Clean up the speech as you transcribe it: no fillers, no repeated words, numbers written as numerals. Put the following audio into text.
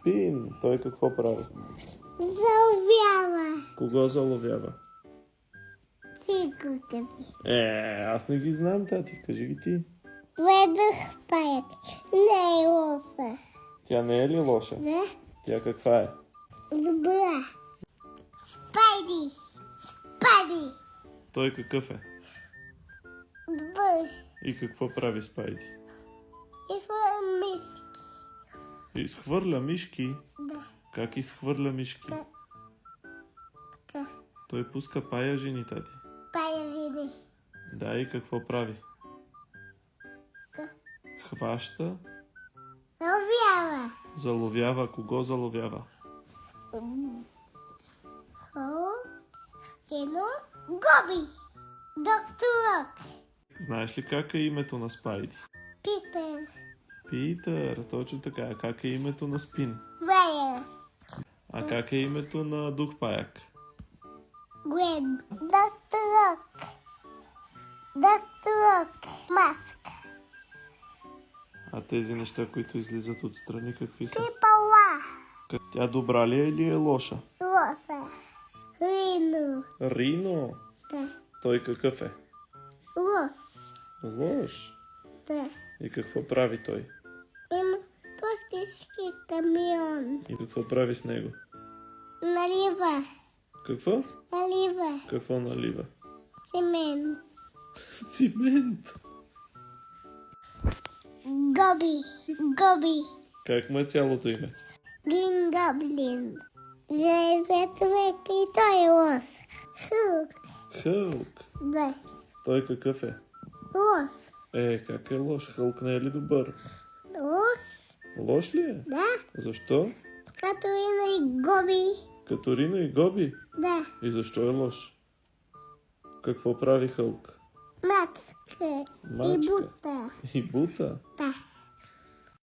Спин. Той какво прави? Заловява. Кого заловява? Фигурка ми. Аз не ги знам, тати. Кажи ги ти. Ведох паяк. Не е лоса. Тя не е ли лоша? Да? Тя каква е? Добра. Спайди. Спайди. Той какъв е? Добър. И какво прави Спайди? И своя миски. Изхвърля мишки. Да. Как изхвърля мишки? Да. Така. Той пуска паяжини, тати. Пая види. Да, и какво прави? Така. Хваща, Заловява. заловява. Кого заловява? Хо. Кино. Гоби. Доктор. Знаеш ли как е името на Спайди? Питер. Питър, точно така. А как е името на Спин? Вайерс. А как е името на Дух Паяк? Гвен. Доктор. Доктор. Маска. А тези неща, които излизат отстрани, какви са? Пипала. Тя добра ли е или е лоша? Лоса. Рино. Рино. Да. Той какъв е? Лос. Лош. Да. И какво прави той? Има пустишки камион. И какво прави с него? Налива. Какво? Налива. Какво налива? Семен. Цимент. Гоби. Гоби. Как му е цялото име? Грин Гоблин. Железният и той е лос. Хълк. Хълк. Да. Той какъв е? Лос. Как е лош? Хълк не е ли добър? Лос. Лош ли е? Да. Защо? Като има и Гоби. Като Рино и Гоби? Да. И защо е лош? Какво прави Хълк? Мачка. И Мачка. бута. И бута? Да.